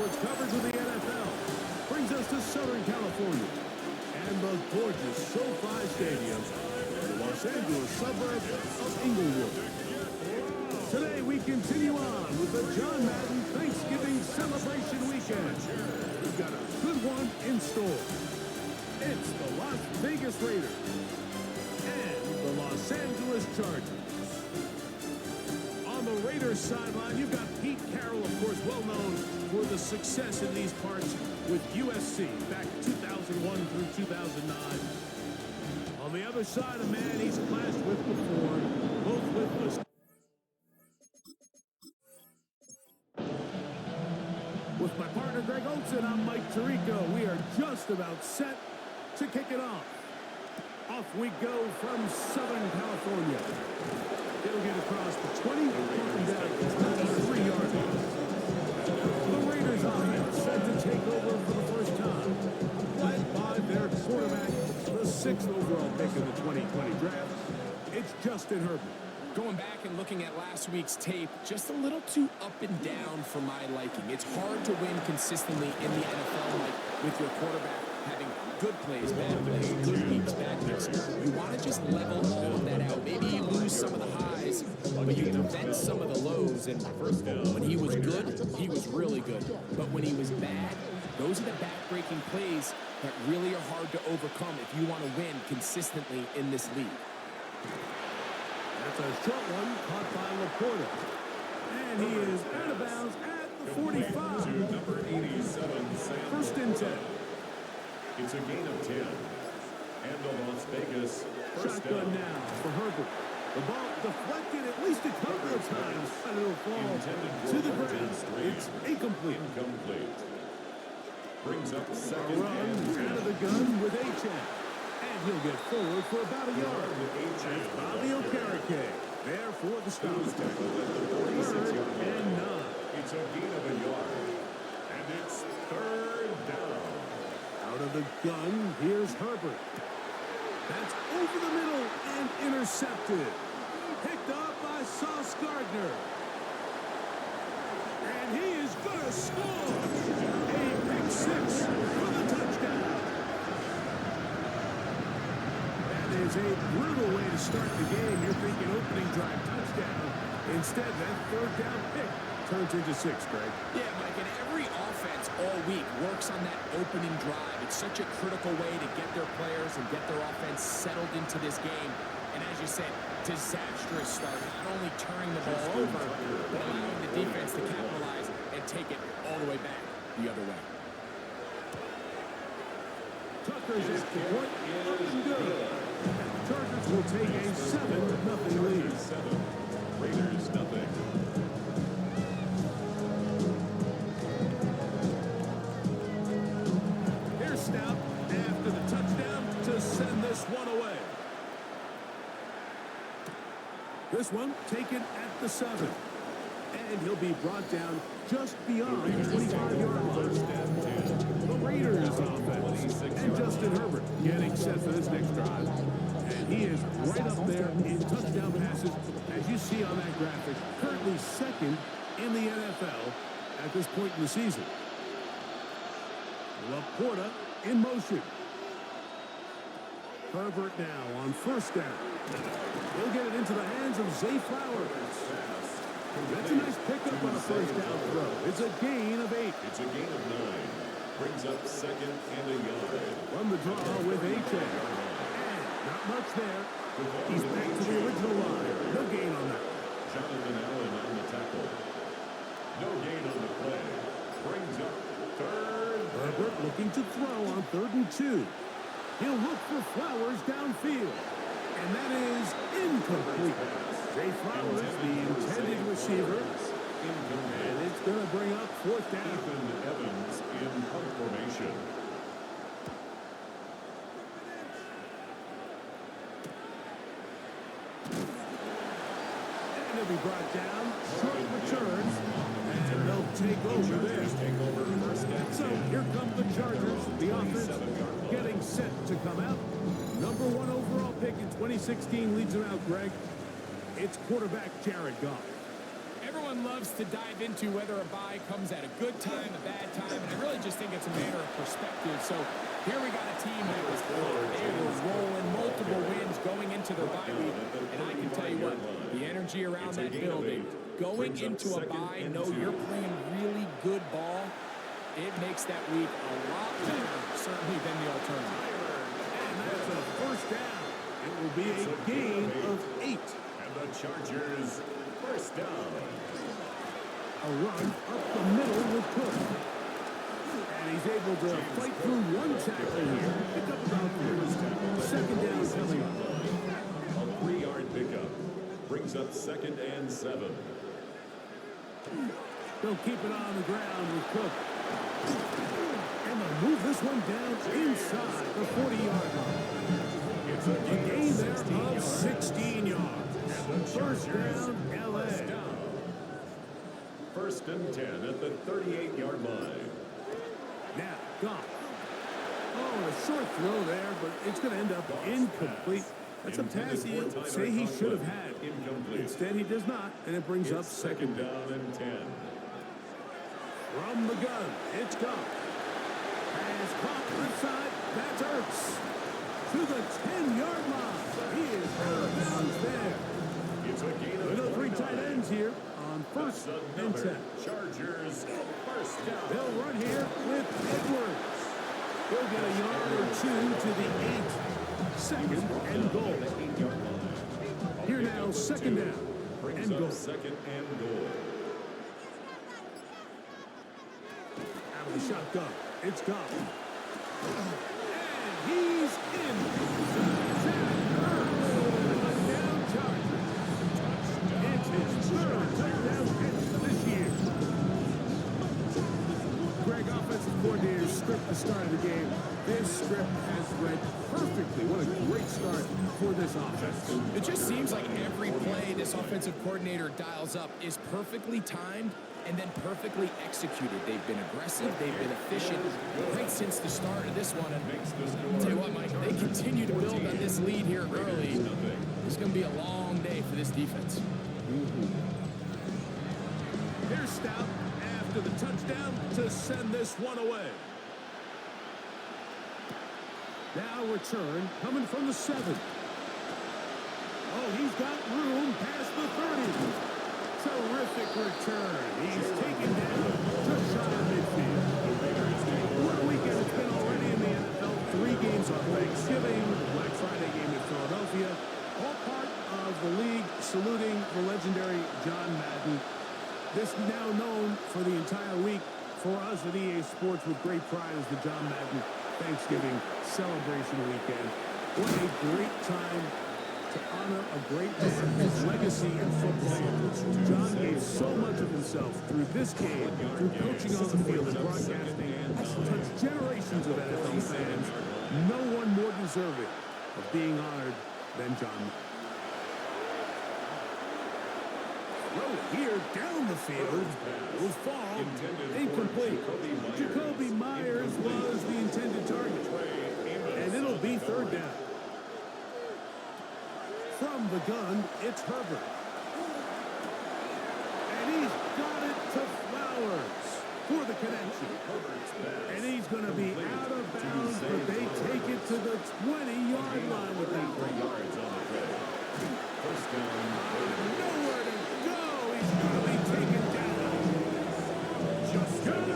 sports coverage of the NFL brings us to Southern California and the gorgeous SoFi Stadium in the Los Angeles suburb of Inglewood. Today we continue on with the John Madden Thanksgiving celebration weekend. We've got a good one in store. It's the Las Vegas Raiders and the Los Angeles Chargers. On the Raiders sideline, you've got Pete Carroll, of course, well known for the success in these parts with USC back 2001 through 2009. On the other side, a man he's clashed with before, both with the... With my partner Greg Olson, I'm Mike Tirico. We are just about set to kick it off. Off we go from Southern California. He'll get across the 20, and down to the 3-yard line. The Raiders offense set to take over for the first time, led by their quarterback, the 6th overall pick in the 2020 draft. It's Justin Herbert. Going back and looking at last week's tape, just a little too up and down for my liking. It's hard to win consistently in the NFL, like with your quarterback having good plays, bad plays, good weeks, bad weeks. You want to just level all of that out. Maybe you lose some of the highs, but you prevent some of the lows. And when he was good, he was really good. But when he was bad, those are the back-breaking plays that really are hard to overcome if you want to win consistently in this league. That's a short one caught by Laporta. And he is out of bounds at the 45. Number 87, First and 10. It's a gain of 10. And the Las Vegas Shotgun now for Herbert. The ball deflected at least a couple of times, and it'll fall to the ground. It's incomplete. Brings up second Run out of the gun with Achane. And he'll get forward for about a yard. That's Bobby Okereke there for the stop. Third and 9. It's a gain of a yard. And it's third down. Out of the gun, here's Herbert. That's over the middle and intercepted. Picked up by Sauce Gardner. And he is going to score. A pick 6 for the touchdown. That is a brutal way to start the game. You're thinking opening drive touchdown. Instead, that third down pick turns into 6, Greg. Yeah, Mike, and every offense all week works on that opening drive. It's such a critical way to get their players and get their offense settled into this game. And as you said, disastrous start. Not only turning the ball over, but allowing the defense to capitalize and take it all the way back the other way. Tucker's at the point. Up and good. Chargers will take a 7-0 lead. Raiders nothing. Here's Stout after the touchdown to send this one away. This one taken at the 7. And he'll be brought down just beyond the 25-yard line. The Raiders offense and Justin Herbert getting set for this next drive. And he is right up there in touchdown passes, as you see on that graphic. Currently second in the NFL at this point in the season. Laporta in motion. Herbert now on first down. He'll get it into the hands of Zay Flowers. That's a nice pickup on a first down throw. It's a gain of 8. It's a gain of 9. Brings up second and a yard. From the draw with Achane. And not much there. He's back to the original line. No gain on that. Jonathan Allen on the tackle. No gain on the play. Brings up third. Herbert looking to throw on 3rd and 2. He'll look for Flowers downfield. And that is incomplete. Zay Flowers, the intended receiver. And it's going to bring up 4th down. Ethan Evans in punt formation. And he'll be brought down. Short return. And they'll take over there. So here come the Chargers. The offense getting set to come out. Number 1 overall pick in 2016 leads them out, Greg. It's quarterback Jared Goff. Everyone Everyone loves to dive into whether a bye comes at a good time, a bad time, and I really just think it's a matter of perspective. So here we got a team that was hot. They were rolling, multiple wins going into their bye week, and I can tell you what, the energy around that building, going into a bye, know you're playing really good ball, it makes that week a lot better, certainly than the alternative. And that's a first down. It will be a gain of 8. And the Chargers first down. A run up the middle with Cook. And he's able to fight through one tackle here. Pick up about 3. Second down coming up. A 3-yard pickup brings up 2nd and 7. They'll keep it on the ground with Cook. And they'll move this one down inside the 40-yard line. It's a Gain there of 16 yards. First down, LA. First and 10 at the 38-yard line. Now, Goff. Oh, a short throw there, but it's going to end up incomplete. That's a pass he'll say he should have had. Instead, he does not, and it brings up second down and 10. From the gun, it's Goff. Pass caught left side. That's Ertz. To the 10-yard line. He is out of bounds there. It's a gain of With the 3 tight ends here on first and 10. Chargers first down. They'll run here with Edwards. He'll get a yard or 2 to the 8. Second and goal. Here now, second down Brings and up goal. second and goal. Out of the shotgun, it's Goff. And he's in. Touchdown Chargers. It's his third touchdown catch for this year. Greg, offensive coordinator, script the start of the game. This script has read perfectly. What a great start for this offense. It just seems like every play this offensive coordinator dials up is perfectly timed and then perfectly executed. They've been aggressive, they've been efficient right since the start of this one. And I'll tell you what, Mike, they continue to build on this lead here early. It's going to be a long day for this defense. Here's Stout after the touchdown to send this one away. Now return coming from the 7. Oh, he's got room past the 30. Terrific return. He's taken down just shy of midfield. What a weekend it's been already in the NFL. 3 games on Thanksgiving, the Black Friday game in Philadelphia. All part of the league saluting the legendary John Madden. This now known for the entire week for us at EA Sports with great pride as the John Madden Thanksgiving celebration weekend. What a great time to honor a great man, his legacy in football. John gave so much of himself through this game, through coaching on the field and broadcasting, has touched generations of NFL fans. No one more deserving of being honored than John. Throw here down the field will fall incomplete. Jacoby Myers was the intended target, and it'll be third down. From the gun, it's Herbert. And he's got it to Flowers for the connection. And he's going to be out of bounds, but they take it to the 20-yard line with that play. First down. Nowhere to go. He's going to be taken down. Jonathan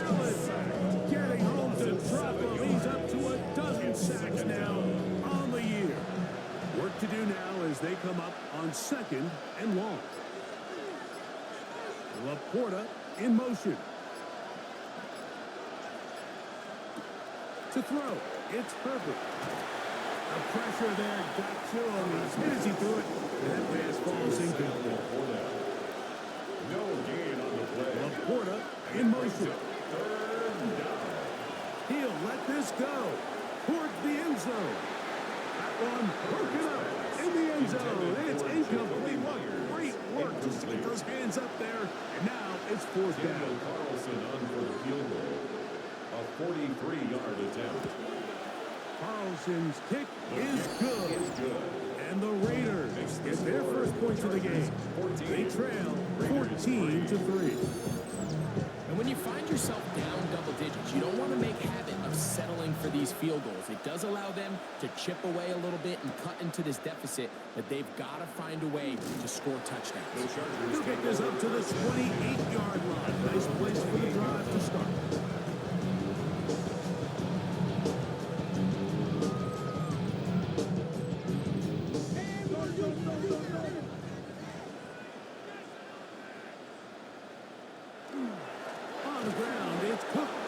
Allen getting home to drop him. He's up to a dozen sacks now on the year. Work to do now as they come up on second and long. Laporta in motion. To throw, it's Herbert. The pressure there got to him. As soon as he threw it, and that pass falls incomplete. No gain on the play. Laporta in motion. Third down. He'll let this go towards the end zone. That one broken up in the end zone. It's incomplete. What great work to stick those hands up there. And now it's fourth down. Carlson on for the field goal. A 43-yard attempt. Carlson's kick is good. Is good. And the Raiders Raiders get their first points of the game. They trail 14-3. And when you find yourself down double digits, you don't want to make habit of settling for these field goals. It does allow them to chip away a little bit and cut into this deficit, but they've got to find a way to score touchdowns. They'll get this up to the 28-yard line. Nice place for the drive to start.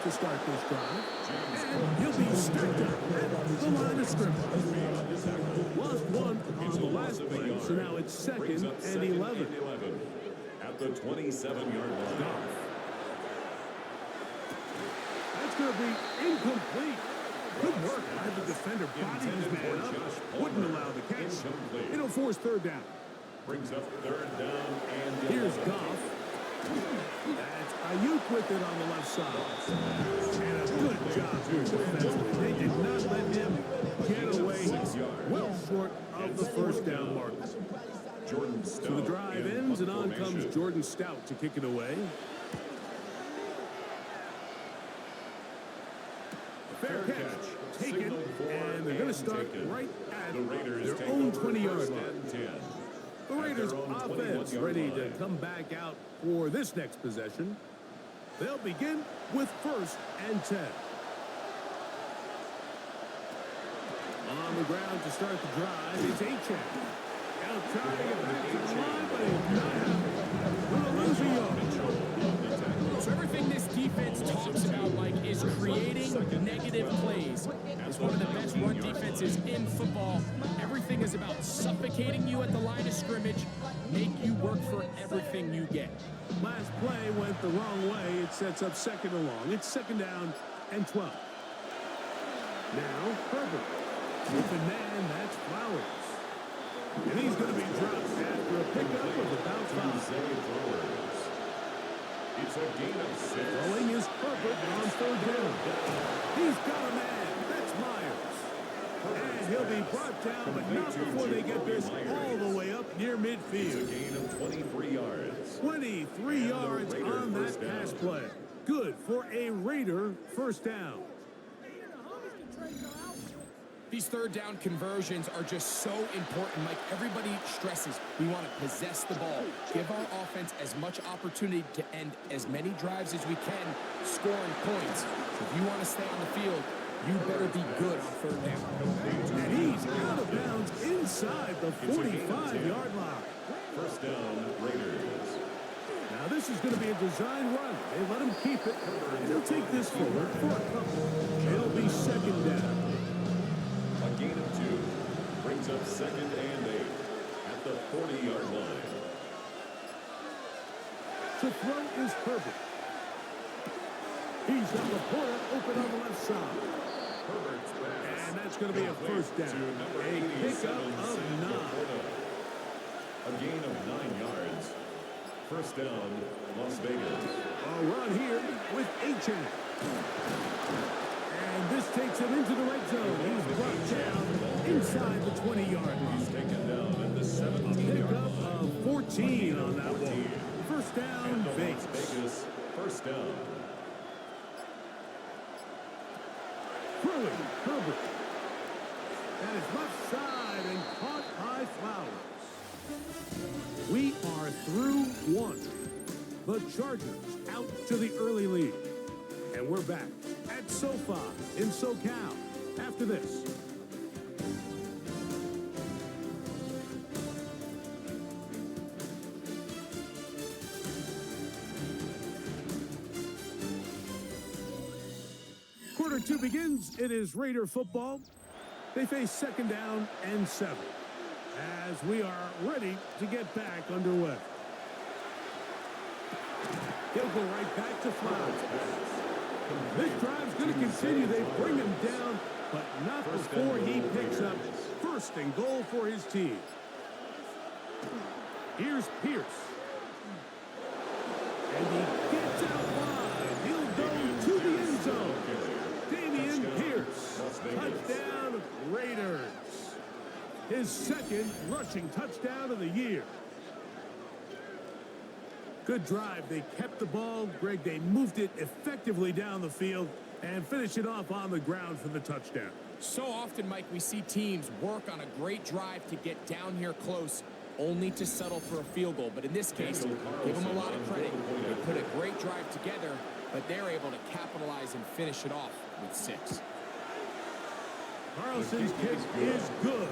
To start this drive, and he'll be stacked up at the line of scrimmage. Lost one on the last play, so now it's second and 11. At the 27-yard line. That's going to be incomplete. Good work by the defender. Body his man up. Wouldn't allow the catch. It'll force third down. Brings up third down and 11. Here's Goff. That's Ayuk with it on the left side. And a good job here defensively. They did not let him get away well short of the first down mark. So the drive ends, and on comes Jordan Stout to kick it away. Fair catch. Taken, and they're going to start right at their own 20-yard line. The Raiders offense ready to come back out for this next possession. They'll begin with 1st and 10. On the ground to start the drive, it's Achane. Now trying to get back to the line, but he's not out. We'll lose a yard. So everything this defense talks about, Mike, is creating negative plays. It's one of the best run defenses in football. Everything is about suffocating you at the line of scrimmage, make you work for everything you get. Last play went the wrong way. It sets up second and long. It's second down and 12. Now, Herbert. Open man, that's Flowers. And he's going to be dropped after a pickup of about 5. It's a gain of 6. Throwing is Herbert on third down. He's got a man. That's Myers. And he'll be brought down, but not before they get this all the way up near midfield. It's a gain of 23 yards. 23 yards on that pass play. Good for a Raider first down. These third down conversions are just so important. Like everybody stresses, we want to possess the ball, give our offense as much opportunity to end as many drives as we can, scoring points. If you want to stay on the field, you better be good on third down. And he's out of bounds inside the 45-yard line. First down, Raiders. Now this is going to be a design run. They let him keep it, and they'll take this forward for a couple. It'll be second down. A gain of 2 brings up second and 8 at the 40-yard line. To throw is Herbert. He's got Laporta open on the left side. Herbert's pass. And that's going to be a first down. A pickup of 9. A gain of 9 yards. First down, Las Vegas. A run here with Achane. And this takes him into the red zone. He's brought down inside the 20-yard line. He's taken down at the A 17-yard pickup line. of 14 on that one. First down, Las Vegas. Vegas, first down. Throwing, Herbert. And it's left side and caught by Flowers. We are through one. The Chargers out to the early lead. And we're back at SoFi in SoCal after this. Quarter 2 begins. It is Raider football. They face second down and 7 as we are ready to get back underway. He'll go right back to Flowers. This drive's going to continue. They bring him down, but not before he picks up first and goal for his team. Here's Pierce. And he gets out wide. He'll go to the end zone. Damian Pierce. Touchdown, Raiders. his second rushing touchdown of the year. Good drive. They kept the ball. Greg, they moved it effectively down the field and finished it off on the ground for the touchdown. So often, Mike, we see teams work on a great drive to get down here close, only to settle for a field goal. But in this case, give them a lot of credit. They put a great drive together, but they're able to capitalize and finish it off with 6. Carlson's kick is good.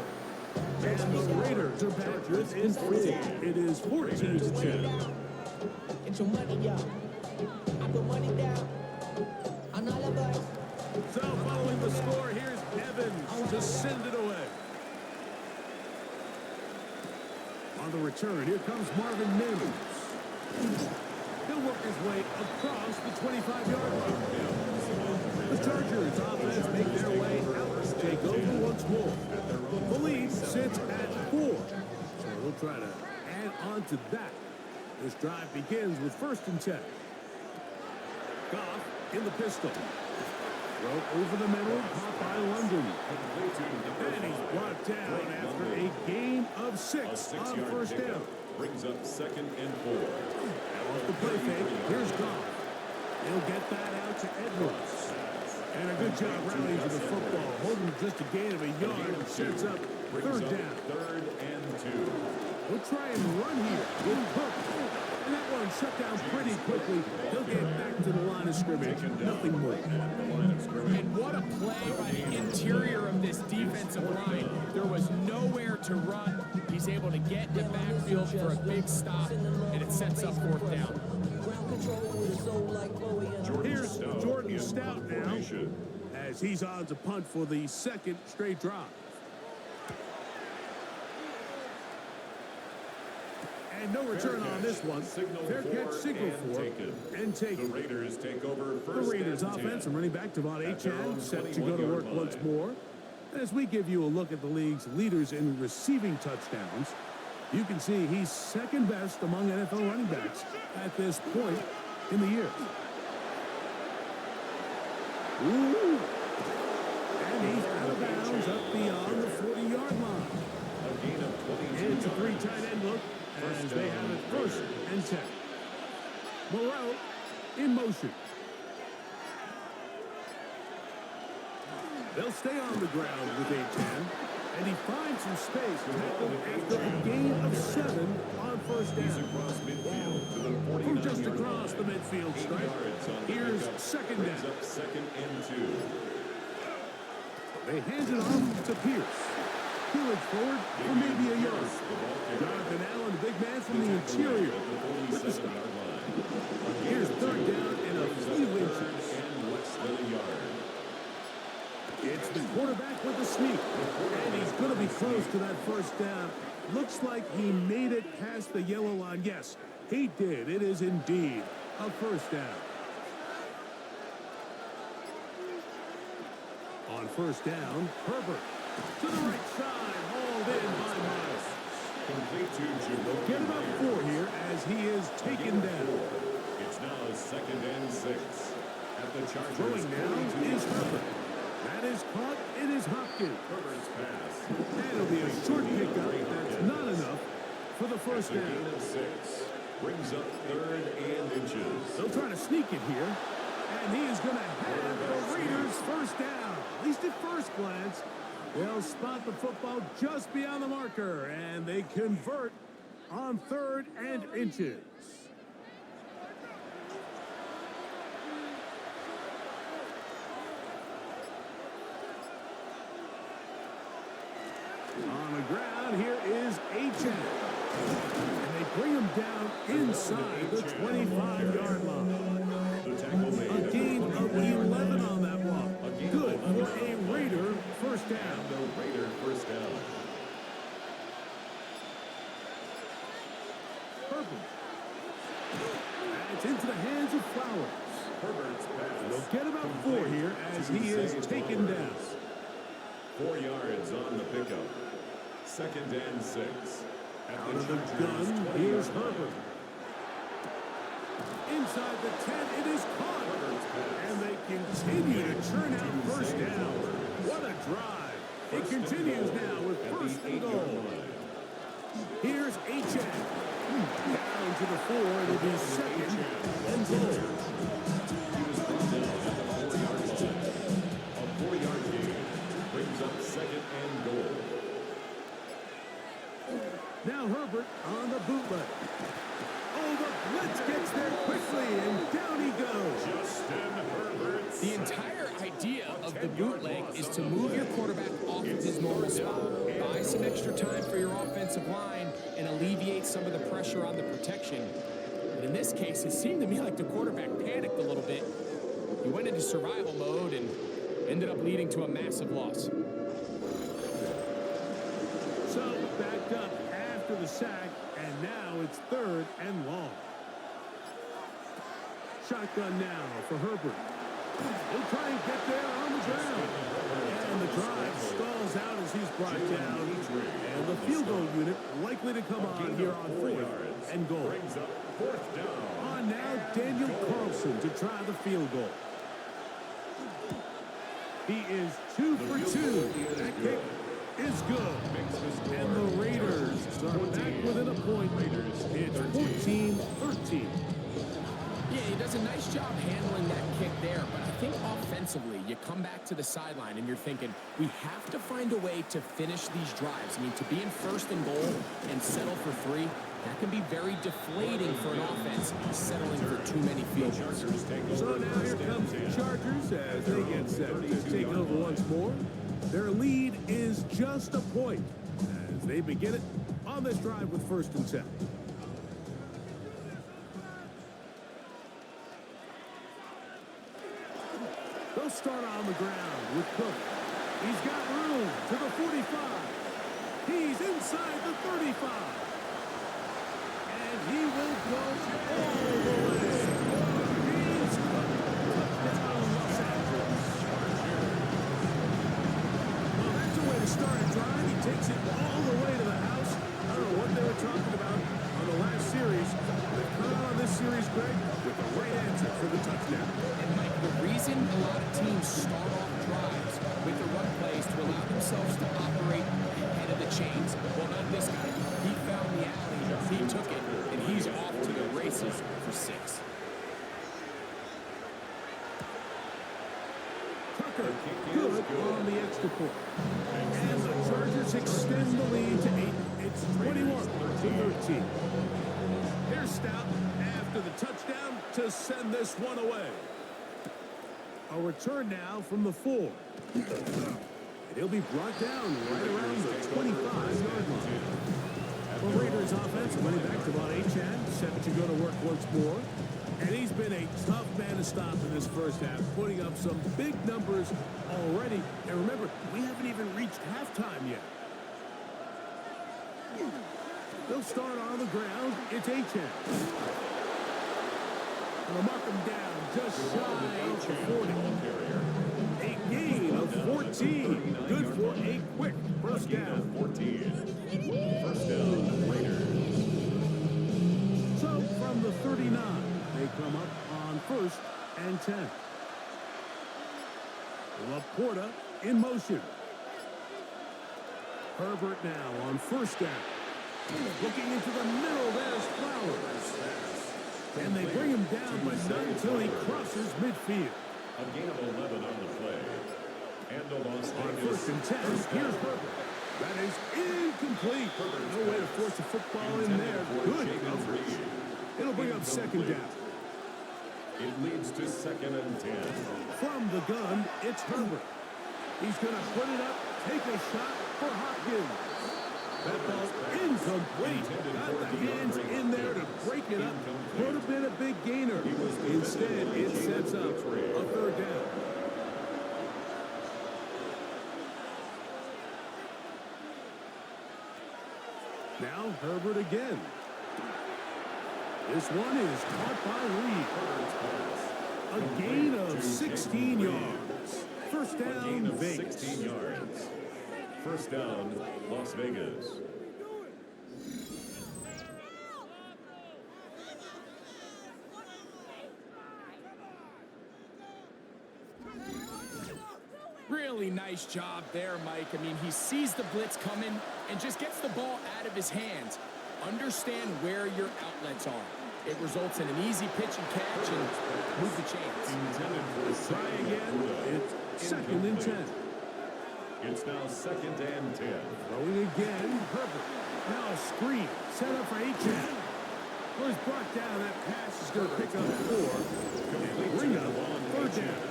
And the Raiders are back within 4. It is 14-10. Get your money, y'all. I put money down on all of us. So following the score, here's Evans to send it away. On the return, here comes Marvin Mims. He'll work his way across the 25-yard line. The Chargers offense make their way out to take over once more. The lead sits at 4. So we'll try to add on to that. This drive begins with 1st and 10. Goff in the pistol. Throw over the middle, caught by London. And he's brought down after a gain of 6 on 1st down. Brings up 2nd and 4. Off the play fake, here's Goff. He'll get that out to Edwards. And a good job rallying to the football, holding just a gain of a yard and sets up 3rd down. 3rd and 2. We'll try and run here with Cook. And that one shut down pretty quickly. He'll get back to the line of scrimmage. Nothing more. And what a play by the interior of this defensive line. There was nowhere to run. He's able to get in the backfield for a big stop, and it sets up 4th down. Here's Jordan Stout now, as he's on to punt for the 2nd straight drive. And no return on this one. Fair catch signal for and take. The Raiders take over 1st. The Raiders offense and running back Devon Achane set to go to work once more. And as we give you a look at the league's leaders in receiving touchdowns, you can see he's 2nd best among NFL running backs at this point in the year. Ooh. And he's out of bounds up beyond the 40-yard line. A gain of 22 It's a 3 tight end look as they have it 1st and 10. Moreau in motion. They'll stay on the ground with a 10, and he finds some space tackled after a gain of 7 on 1st down. across midfield to the 49 From just across the midfield stripe, here's 2nd down. up 2nd and 2. They hand it off to Pierce. Peeling forward for maybe a yard. Jonathan Allen, the big man from the interior, with the stop. Here's 3rd down and a few inches. And less than a yard. It's the quarterback with the sneak. And he's going to be close to that 1st down. Looks like he made it past the yellow line. Yes, he did. It is indeed a 1st down. On 1st down, Herbert to the right side, hauled in by Miles. Complete to Jabril. Get about 4 here as he is taken down. It's now 2nd and 6. At the Chargers. Throwing now is Herbert. That is caught. It is Hopkins. Herbert's pass. And it'll be a short pickup. That's not enough for the 1st A down. gain of 6. Brings up 3rd and inches. They'll try to sneak it here. And he is going to have the Raiders 1st down. At least at first glance. They'll spot the football just beyond the marker. And they convert on 3rd and inches. On the ground, here is Achane. And they bring him down inside the 25-yard line. The tackle made. A gain of 11 on that one. Good for a Raider 1st down. The Raider 1st down. Herbert. And it's into the hands of Flowers. Herbert's pass. They'll get about 4 here as he is taken down. 4 yards on the pickup. 2nd and 6. At Out the of the Chargers' gun, 20-yard here's line. Herbert. Inside the 10, it is caught. And they continue to churn out 1st down. What a drive. It continues now with first and goal. Here's Achan. Down to the 4. It'll be second and goal. He was brought down at the 4-yard line. A 4-yard gain brings up second and goal. Now Herbert on the bootleg. Oh, the blitz gets there quickly, and down he goes. Justin Herbert. The entire idea of the bootleg is to move your quarterback off of his normal spot, buy some extra time for your offensive line, and alleviate some of the pressure on the protection. But in this case, it seemed to me like the quarterback panicked a little bit. He went into survival mode and ended up leading to a massive loss. So backed up after the sack, and now it's third and long. Shotgun now for Herbert. He'll try and get there on the ground. And the drive stalls out as he's brought down. And the field goal unit likely to come on here on 4th and goal. Brings up fourth down. On now, Daniel Carlson to try the field goal. He is 2 for 2. That kick is good. And the Raiders are back within a point. It's 14-13. Yeah, he does a nice job handling that kick there, but I think offensively, you come back to the sideline and you're thinking, we have to find a way to finish these drives. I mean, to be in first and goal and settle for 3, that can be very deflating for an offense settling for too many field goals. So now here comes the Chargers as they get set to take over once more. Their lead is just a point as they begin it on this drive with first and 10. They'll start on the ground with Cook. He's got room to the 45. He's inside the 35. And he will go all the way. He's touchdown Los Angeles. Well, that's a way to start a drive. He takes it all the way to the house. I don't know what they were talking about on the last series. They've come out on this series, Greg, with the right answer for the touchdown. And Mike, the reason a lot of teams start off drives with the run plays to allow themselves to operate ahead of the chains. Well, not this guy. He found the alley, he took it, and he's off to the races for 6. Tucker, good on the extra point. And the Chargers extend the lead to 8. It's 21-13. Here's Stout after the touchdown to send this one away. A return now from the 4. And he'll be brought down right around the 25-yard line. The Raiders offense running back to Von Achan, set to go to work once more. And he's been a tough man to stop in this first half, putting up some big numbers already. And remember, we haven't even reached halftime yet. They'll start on the ground. It's Achan. They'll mark him down just shy of the 40. A gain of 14. Good for a quick first down. 14. First down, Raiders. So from the 39, they come up on first and 10. Laporta in motion. Herbert now on first down. Looking into the middle, there's Flowers. And they bring him down, but not until he crosses midfield. A gain of 11 on the play. And the Los On Angeles. first and 10, here's Herbert. That is incomplete. No way to force the football in there. Good coverage. It'll bring up second down. It leads to second and 10. From the gun, it's Herbert. He's going to put it up, take a shot for Hopkins. That ball incomplete. Got the hands in there to break it up. Could have been a big gainer. Instead, it sets up a third down. Now Herbert again. This one is caught by Reed. A gain of 16 yards. First down, Vegas. 16 yards. First down, Las Vegas. Really Really nice job there, Mike. I mean, he sees the blitz coming and just gets the ball out of his hands. Understand where your outlets are. It results in an easy pitch and catch and move the chains. Try again. It's second and 10. It's now second and 10. Throwing again. Herbert. Now a screen. Set up for Achan. Well, he's brought down. That pass is going to pick up 4. And bring up third down.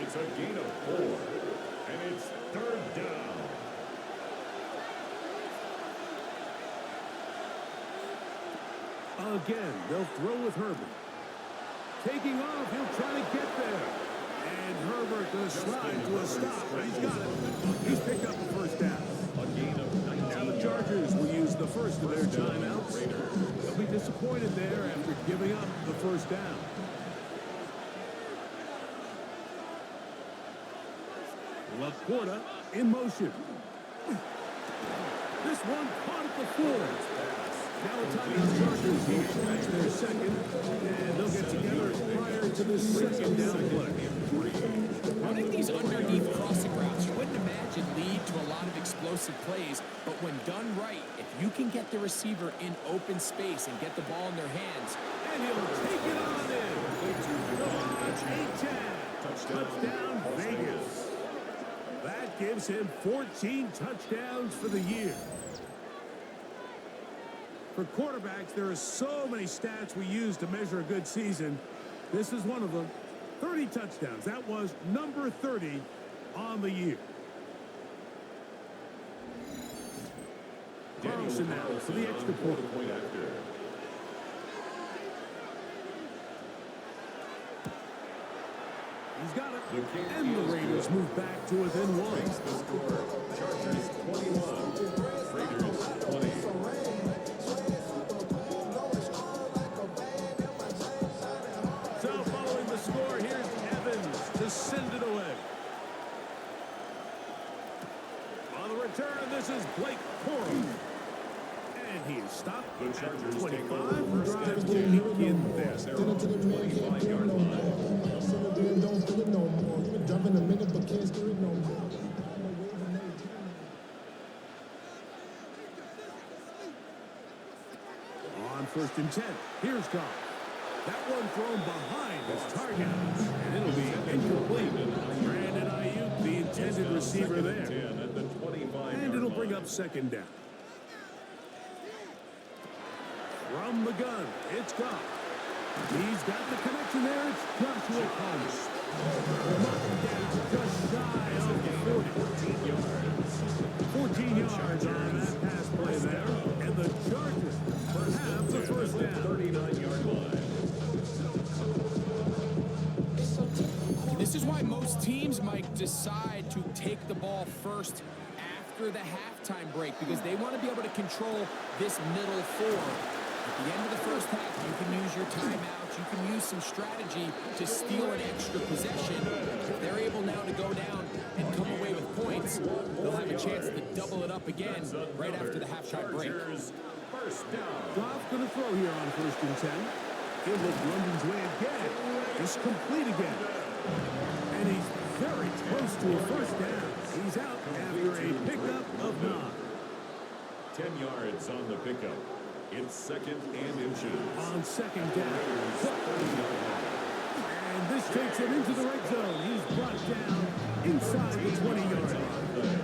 It's a gain of 4. And it's third down. Again, they'll throw with Herbert. Taking off, he'll try to get there. And Herbert going to slide to a stop, but he's got it. He's picked up the first down. A gain of 19. Now the Chargers will use the first of their timeouts. They'll be disappointed there after giving up the first down. Laporta in motion. This one caught at the 4. Now the timeout Chargers will stretch their second, and they'll get together prior to the second down play. Running these underneath crossing routes, you wouldn't imagine lead to a lot of explosive plays, but when done right, if you can get the receiver in open space and get the ball in their hands, And he'll take it on in. Touchdown, Vegas. That gives him 14 touchdowns for the year. For quarterbacks, there are so many stats we use to measure a good season. This is one of them. 30 touchdowns. That was number 30 on the year. Carlson now for the extra point. He's got it. And the Raiders move back to within 1. The score, Chargers 21, Raiders 20. So following the score, here's Evans to send it away. On the return, this is Blake Corum. And he is stopped The at Chargers 25. take over first Drive and will 10. begin there. They're on the 25-yard line. Don't feel it no more. You been dropping a minute, but can't steer it no more. On first and 10, here's Goff. That one thrown behind his target, and it'll be incomplete. Brandon Ayuk, the intended receiver there. 10 at the 25-yard And it'll bring line. up second down. From the gun, it's Goff. He's got the connection there. It's Joshua Palmer. Knocked down just shy of the 40. 14 yards on that pass play there. And the Chargers have the first down. 39-yard line. this is why most teams might decide to take the ball first after the halftime break, because they want to be able to control this middle 4. At the end of the first half, you can use your timeouts. You can use some strategy to steal an extra possession. If they're able now to go down and come away with points, they'll have a chance to double it up again right after the halftime break. First down. Goff's going to throw here on first and 10. He'll look London's way again. It's complete again. And he's very close to a first down. He's out after a pickup of 9. 10 yards on the pickup. It's second and inches. On second down. And this takes him into the red zone. He's brought down inside the 20-yard line.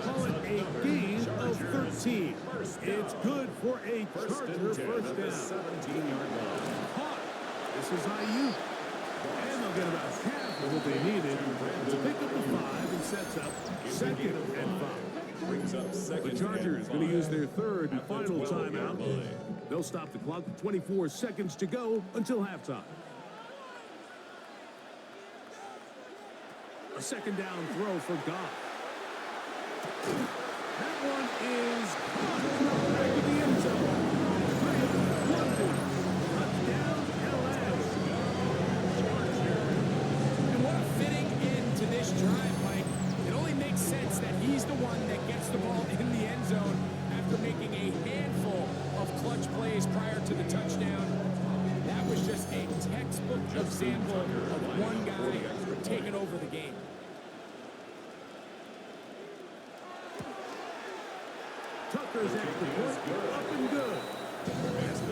Call it a gain of 13. It's good for a Charger first down. 17-yard line. Caught. This is Ayuk. And they'll get about half of what they needed to pick up the 5 and sets up second and 5. Brings up second. The Chargers going to use their third and At the final 12-yard timeout. line. They'll stop the clock with 24 seconds to go until halftime. A second down throw for Goff. That one is caught back in the end zone. London. Touchdown, LA. And what a fitting end to this drive, Mike. It only makes sense that he's the one that gets the ball in the end zone after making a handful of clutch plays prior to the touchdown. That was just a textbook example of one guy taking over the game. Tucker's extra point up and good.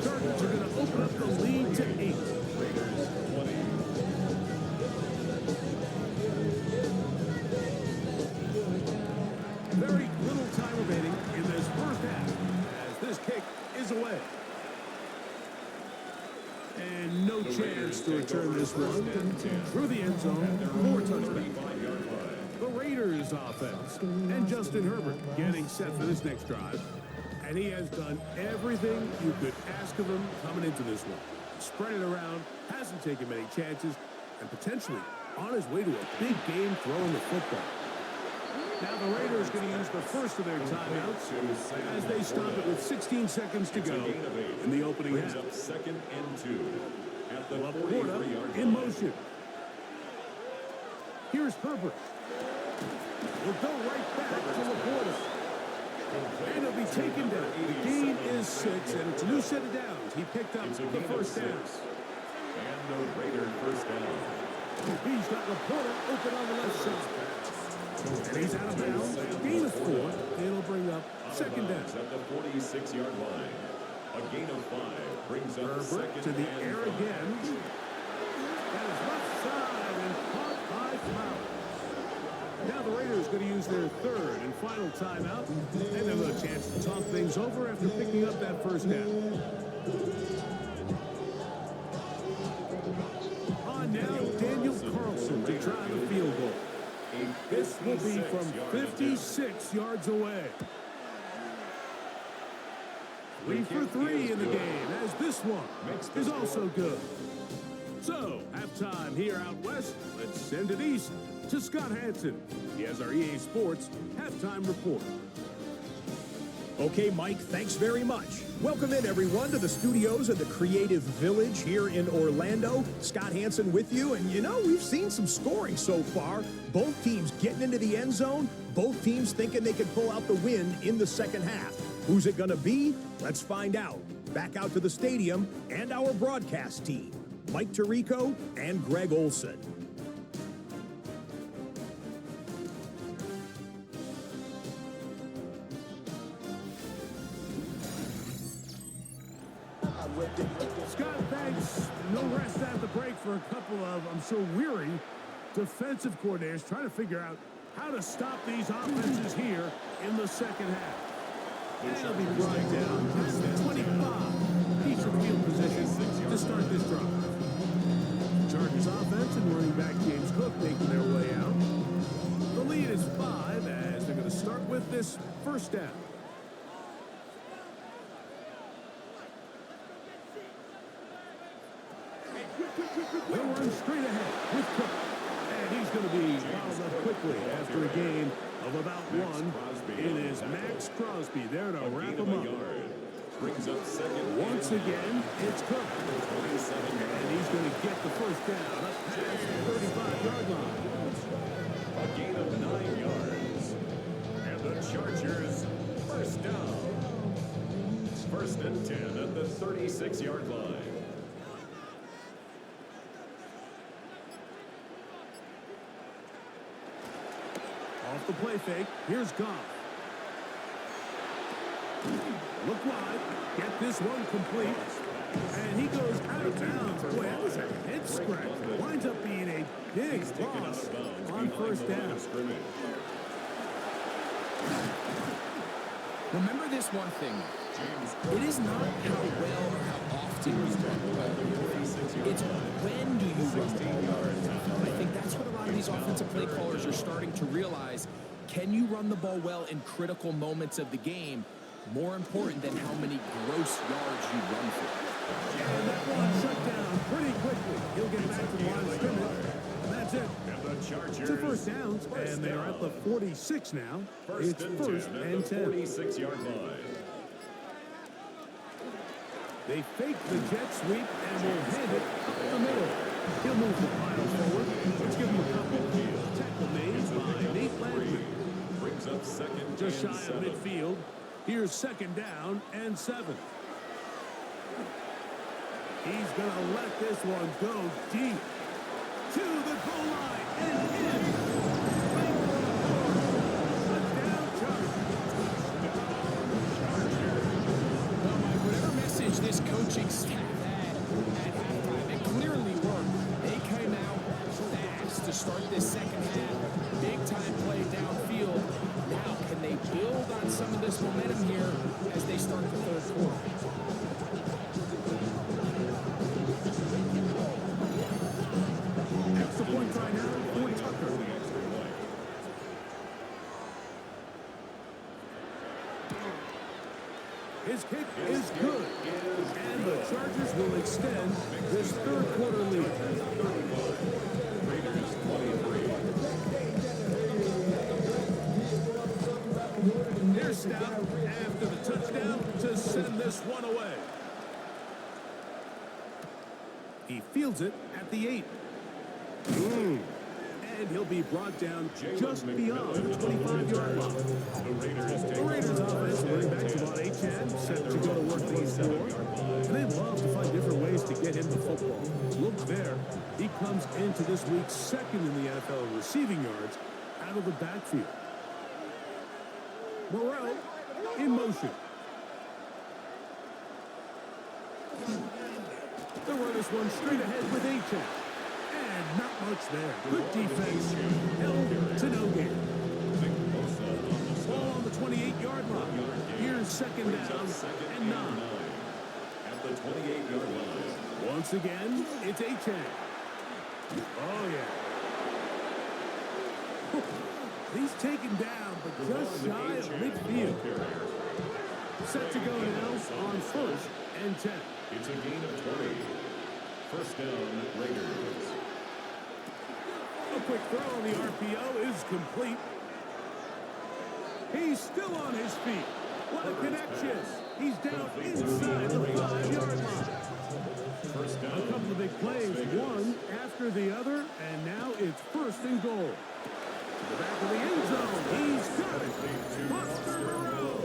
Chargers are going to open up the lead to 8. Raiders 20. Very little time remaining in this first half as this kick is away. And no chance to return this one through the end zone for a touchdown. The Raiders offense and Justin Herbert getting set for this next drive. And he has done everything you could ask of him coming into this one. Spread it around, hasn't taken many chances, and potentially on his way to a big game throwing the football. Now the Raiders going to use the first of their timeouts as they stop it with 16 seconds to go in the opening half. Up 2nd and 2 at the Laporta 43-yard in line. motion. Here's Herbert. He'll go right back to Laporta. And he'll be taken down. The gain is 6, and it's a new set of downs. He picked up the first down. And the Raider first down. He's got Laporta open on the left side. And he's out of bounds. Gain of 4. It'll bring up second down. At the 46-yard line. A gain of 5 brings up Herbert second to the and air 5. again. That is left side and caught by Flowers. Now the Raiders going to use their third and final timeout. And they'll have a chance to talk things over after picking up that first down. On now, Daniel Carlson to try the field goal. This will be from 56 yards away. 3 for 3 in the game, as this one is also good. So, halftime here out west. Let's send it east to Scott Hansen. He has our EA Sports halftime report. Okay, Mike, thanks very much. Welcome in, everyone, to the studios of the Creative Village here in Orlando. Scott Hansen with you, and you know, we've seen some scoring so far. Both teams getting into the end zone, both teams thinking they could pull out the win in the second half. Who's it going to be? Let's find out. Back out to the stadium and our broadcast team, Mike Tirico and Greg Olson. Scott, thanks. No rest at the break for a couple of, I'm sure, weary defensive coordinators trying to figure out how to stop these offenses here in the second half. And they'll be right down at the 25. Each of field position to start this drive. Chargers offense and running back James Cook making their way out. The lead is 5 as they're going to start with this first down. They'll run straight ahead with Cook. And he's going to be fouled up quickly after a gain of about 1. It is Max Crosby there to wrap him up. Brings up second. Once again, it's Cook. And he's going to get the first down up past the 35-yard line. A gain of 9 yards. And the Chargers first down. First and 10 at the 36-yard line. Off the play fake, here's Goff. Look wide, get this one complete. And he goes out of bounds. Boy, that was a head scratch. Winds up being a big loss on first down. Remember this one thing. It is not how well or how often you run the ball. It's when do you run the ball. I think that's what a lot of these offensive play callers are starting to realize. Can you run the ball well in critical moments of the game? More important than how many gross yards you run for. And that one shut down pretty quickly. He'll get back to the line of scrimmage. That's it. And the Chargers. 2 first downs, and they're at the 46 now. It's first and 10. 46-yard line. They fake the jet sweep and will hand it up the middle. He'll move the pile forward. Let's give him a couple. Tackle made by Nate Landry. Brings up second Just and shy 7. of midfield. Here's second down and 7. He's going to let this one go deep to the goal line and in. Touchdown Chargers. this coaching staff had at halftime. It clearly worked. They came out fast to start this second half. Big time play downfield. Now, can they build on some of this momentum here as they start the third quarter? Extra point try now for Tucker. His kick is good. And the Chargers will extend this third quarter lead. Raiders 23. Here's Stout after the touchdown to send this one away. He fields it at the 8. And he'll be brought down just beyond the 25-yard line. The Raiders offense running back to about Achane, set to go to work these four. And they love to find different ways to get him the football. Look there. He comes into this week second in the NFL in receiving yards out of the backfield. Morrell in motion. They'll run this one straight ahead with Achane. And not much there. Good defense. Held to no gain. Ball on the 28-yard line. Here's second down and 9. At the 28-yard line. Once again, it's Achane. Oh, yeah. He's taken down, but just shy of midfield. Set to go now on 1st and 10. It's a gain of 20. First down, Raiders. A quick throw on the RPO is complete. He's still on his feet. What a connection. He's down inside the 5-yard line. First down. A couple of big plays, one after the other, and now it's 1st and goal. To the back of the end zone. He's got it. Buster Moreau.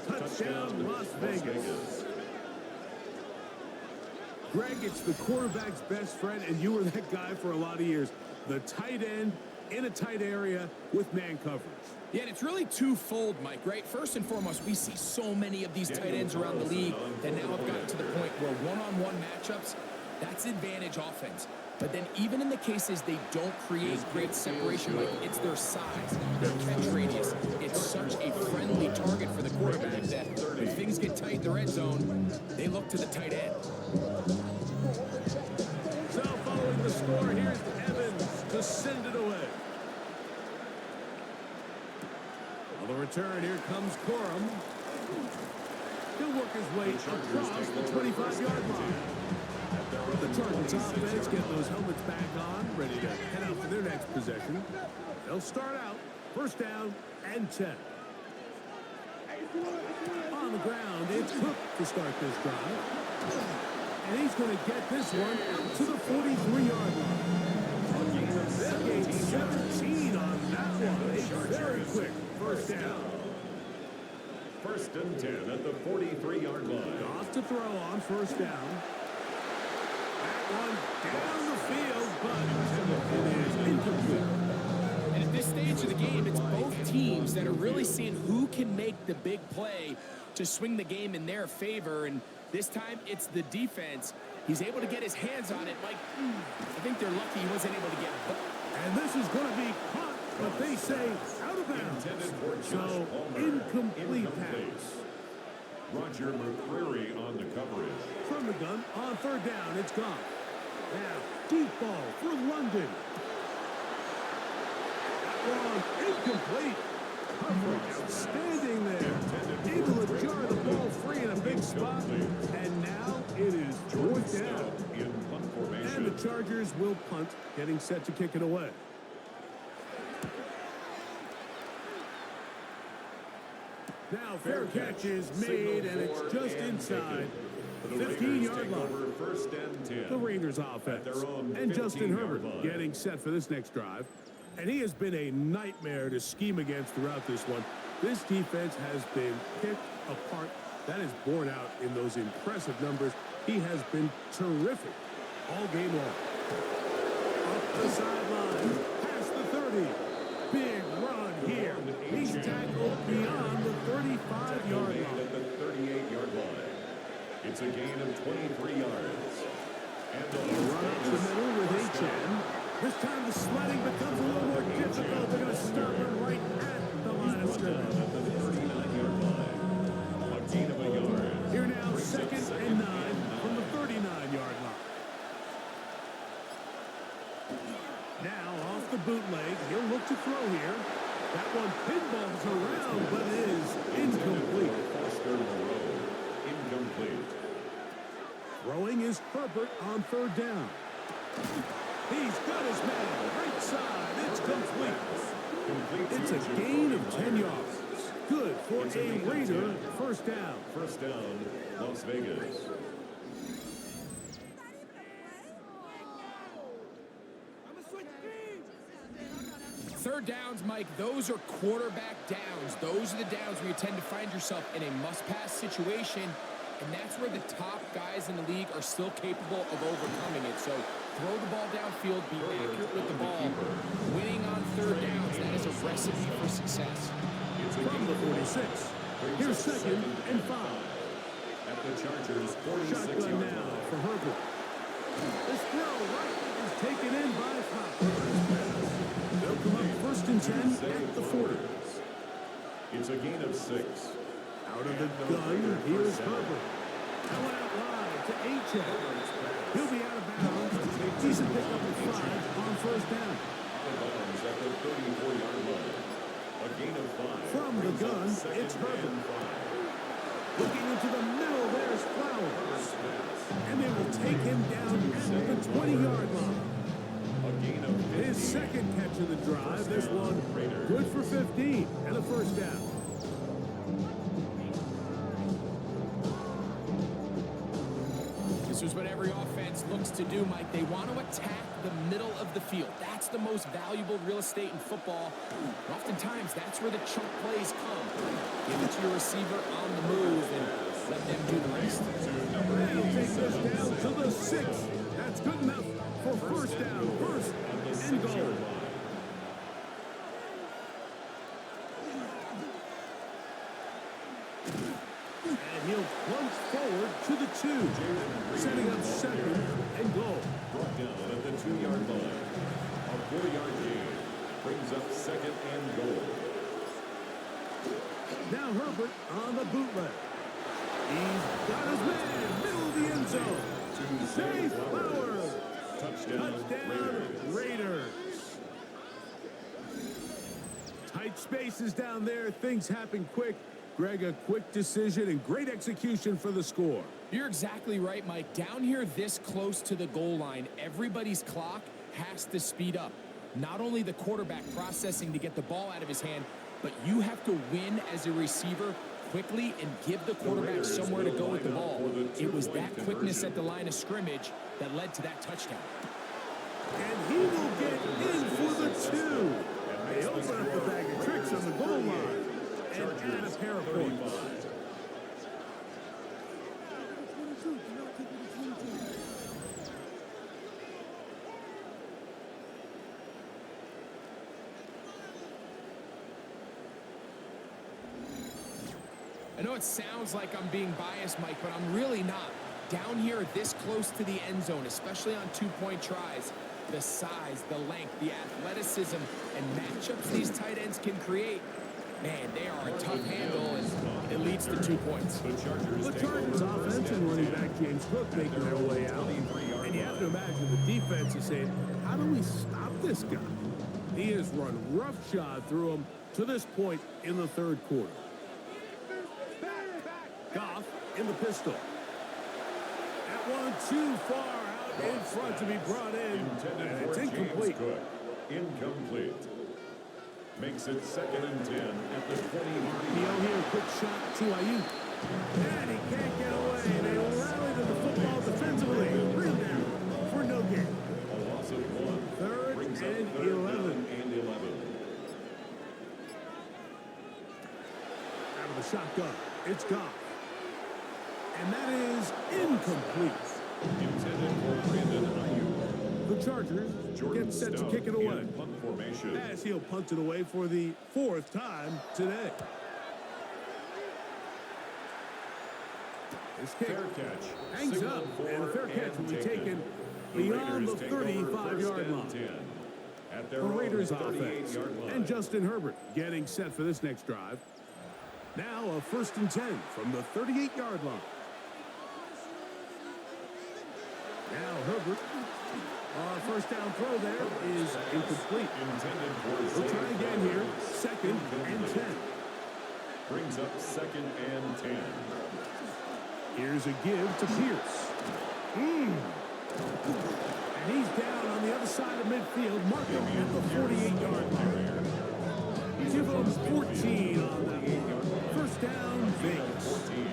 Touchdown, Las Vegas. Greg, it's the quarterback's best friend, and you were that guy for a lot of years. The tight end in a tight area with man coverage. Yeah, and it's really twofold, Mike, right? First and foremost, we see so many of these tight ends around the league that now have gotten to the point where one-on-one matchups, that's advantage offense. But then even in the cases they don't create great separation, Mike, it's their size, their catch radius. It's such a friendly target for the quarterback that when things get tight in the red zone, they look to the tight end. So following the score, here's Evans to send it away. On the return, here comes Corum. He'll work his way across the 25-yard line. The Chargers offense getting those helmets back on, ready to head out for their next possession. They'll start out 1st down and 10. On the ground, it's Cook to start this drive. And he's going to get this one out to the 43-yard line. They'll gain 17 on that one. A very quick 1st down. 1st and 10 at the 43-yard line. Off to throw on 1st down. One down the field, but it is incomplete. And at this stage of the game, it's both teams that are really seeing who can make the big play to swing the game in their favor. And this time, it's the defense. He's able to get his hands on it. Mike, I think they're lucky he wasn't able to get it. And this is going to be caught, but they say out of bounds. So, incomplete pass. Roger McCreary on the coverage. From the gun, on 3rd down, it's gone. Now, deep ball for London. That one incomplete. Coverage outstanding there. Able to jar the ball free in a big spot. And now it is 4th down. In punt formation. And the Chargers will punt, getting set to kick it away. Now fair catch is made, and it's just inside the 15-yard line. 1st and 10. The Raiders offense. And Justin Herbert getting set for this next drive. And he has been a nightmare to scheme against throughout this one. This defense has been picked apart. That is borne out in those impressive numbers. He has been terrific all game long. Up the sideline, past the 30. Big run here. He's tackled beyond the 35-yard line. At the 38-yard line. It's a gain of 23 yards. And the Run up the middle with HN. This time the sledding becomes a little more difficult. They're going to stop him right at the line of scrimmage. at the 39-yard line. A gain of a yard. Here now, 2nd and 9 from the 39-yard line. Now off the bootleg, he'll look to throw here. That one pinballs around, but it is incomplete. First third in a row. Incomplete. Throwing is Herbert on 3rd down. He's got his man. Right side. It's complete. It's a gain of 10 yards. Good for a Raider first down. First down, Las Vegas. Third downs, Mike, those are quarterback downs. Those are the downs where you tend to find yourself in a must-pass situation, and that's where the top guys in the league are still capable of overcoming it. So throw the ball downfield, be accurate with the ball. Winning on third downs, that is a recipe for success. From the 46. Here's 2nd and 5. At the Chargers, 46 Shotgun yard now line. for Herbert. This throw right is taken in by Flowers. They'll come up 1st and 10 at the 40. It's a gain of 6. Out of the gun, here's Herbert. That one out wide to HN. He'll be out of bounds. Decent pickup of 5 on 1st down. At the 34-yard line. A gain of 5. From the gun, it's Herbert. Looking into the middle, there's Flowers. And they will take him down at the 20-yard line. A gain of 15. His 2nd catch of the drive. This one good for 15 and a first down. This is what every offense looks to do, Mike. They want to attack the middle of the field. That's the most valuable real estate in football. And oftentimes, that's where the chunk plays come. Give it to your receiver on the move and let them do the rest. They'll take this down to the 6. That's good enough for first down. First and goal. And he'll plunge forward to the 2. Setting up 2nd and goal. Brought down at the 2-yard line. A 4-yard gain brings up 2nd and goal. Now Herbert on the bootleg. He's got his man, middle of the end zone. Safe Flowers. Touchdown, Touchdown, Raiders. Tight spaces down there. Things happen quick. Greg, a quick decision and great execution for the score. You're exactly right, Mike. Down here this close to the goal line, everybody's clock has to speed up. Not only the quarterback processing to get the ball out of his hand, but you have to win as a receiver quickly and give the quarterback somewhere to go with the ball. It was that quickness at the line of scrimmage that led to that touchdown. And he will get in for the 2. They open up the bag of tricks on the goal line and add a pair of points. I know it sounds like I'm being biased, Mike, but I'm really not. Down here this close to the end zone, especially on 2-point tries, the size, the length, the athleticism, and matchups these tight ends can create, man, they are a tough handle, and it leads to 2 points. The Chargers offense and running back James Cook making their way out. And you have to imagine the defense is saying, how do we stop this guy? He has run roughshod through him to this point in the 3rd quarter. Goff in the pistol. That one too far out in front to be brought in. And it's incomplete. Incomplete. Makes it 2nd and 10 at the 20-yard He'll here, quick shot to Ayuk. And he can't get away. They rally to the football defensively. Rebound for no gain. A loss of 1. 3rd Brings up and 3rd 11. down and 11. Out of the shotgun, it's Goff. And that is incomplete. Intended for Brandon Ayuk. The Chargers get set to kick it away. Punt formation. As he'll punt it away for the 4th time today. This kick Fair catch. hangs Signal up, for and a fair catch will be taken beyond the Raiders take over 35-yard first line. and 10 at their The Raiders own offense 38-yard line. and Justin Herbert getting set for this next drive. Now a 1st and 10 from the 38-yard line. Now Herbert. Our first down throw there is incomplete. Intended for We'll try Zay again here. Flowers. 2nd and 10. Brings up 2nd and 10. Here's a give to Pierce. And he's down on the other side of midfield. Mark him at the 48-yard line. Give him 14 on that one. First down, Vegas. 14.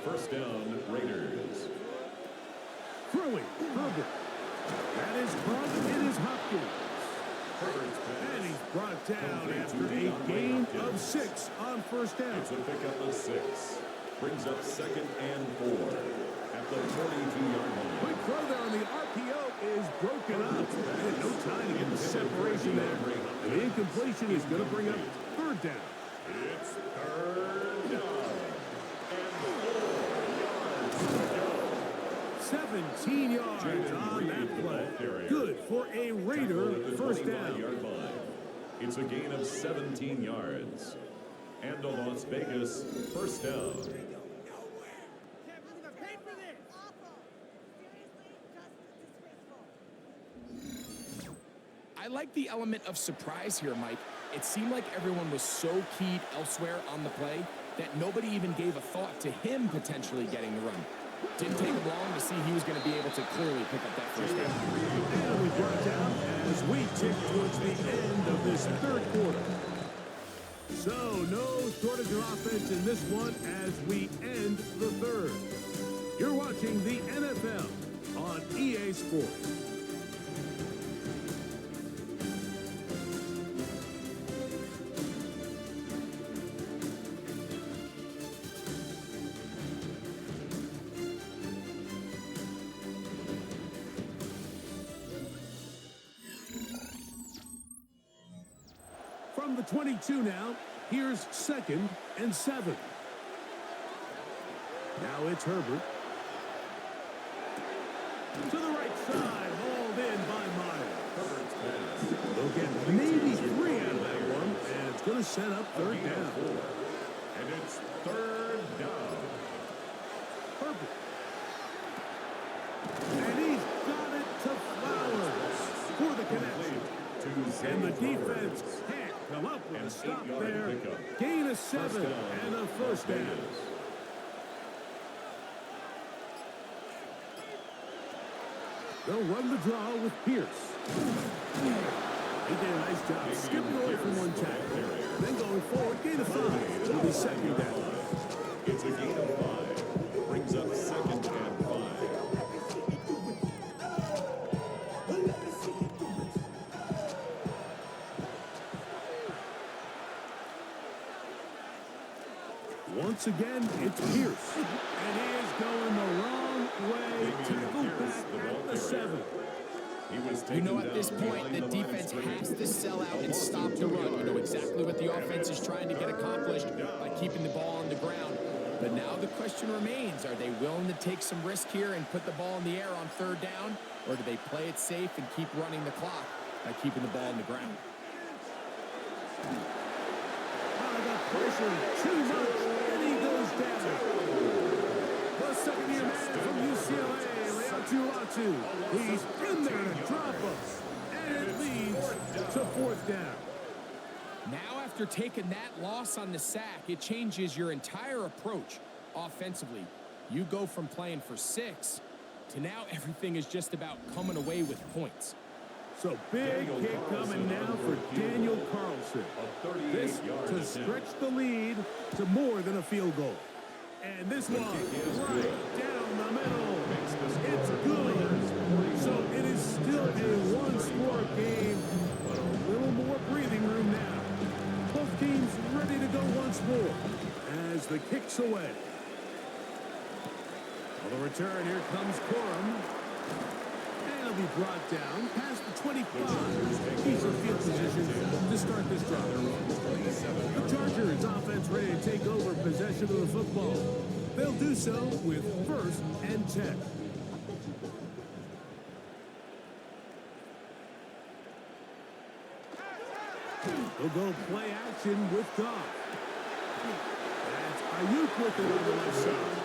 First down, Raiders. Throwing, Herbert. That is caught. It is Hopkins. Herbert's pass. And he's brought down after a gain of 6 on first down. It's a pickup of 6. Brings up 2nd and 4 at the 42-yard line. Quick throw there on the RPO is broken up. And no time to get the separation there. And the incompletion is going to bring up 3rd down. It's 3rd down. And 4 yards to go. 17 yards on that play. Good for a Raider first down. It's a gain of 17 yards. And a Las Vegas first down. I like the element of surprise here, Mike. It seemed like everyone was so keyed elsewhere on the play that nobody even gave a thought to him potentially getting the run. Didn't take him long to see he was going to be able to clearly pick up that first down. And we brought down as we tick towards the end of this 3rd quarter. So no shortage of offense in this one as we end the 3rd. You're watching the NFL on EA Sports. From the 22 now, here's 2nd and 7. Now it's Herbert. To the right side, hauled in by Myers. They'll get maybe 3 out of that one, and it's going to set up 3rd down. And it's 3rd down. Herbert. And he's got it to Flowers for the connection. And the defense can't come up with a stop there. Gain of 7 and a first down. They'll run the draw with Pierce. He did a nice job skipping away from one tackle. Then going forward, gain of 5. It'll be 2nd down. It's a gain of 5. Brings up 2nd and 5. Once again, it's Pierce. And he is going the wrong way. Tackled back at the 7. You know, at this point, the defense has to sell out and stop the run. You know exactly what the offense is trying to get accomplished by keeping the ball on the ground. But now the question remains, are they willing to take some risk here and put the ball in the air on 3rd down? Or do they play it safe and keep running the clock by keeping the ball on the ground? Pressure too much, and he goes down. The second-year man from UCLA, Leatu. He's in there to drop us, and it leads to 4th down. Now, after taking that loss on the sack, it changes your entire approach offensively. You go from playing for 6 to now everything is just about coming away with points. So big kick coming now for Daniel Carlson. This to stretch the lead to more than a field goal. And this one right down the middle. It's good. So it is still a one-score game, but a little more breathing room now. Both teams ready to go once more as the kick's away. On the return, here comes Corum. He'll be brought down past the 25. He's in field position to start this drive. The Chargers offense ready to take over possession of the football. They'll do so with 1st and 10. He'll go play action with Goff. That's Ayuk with it on the left side.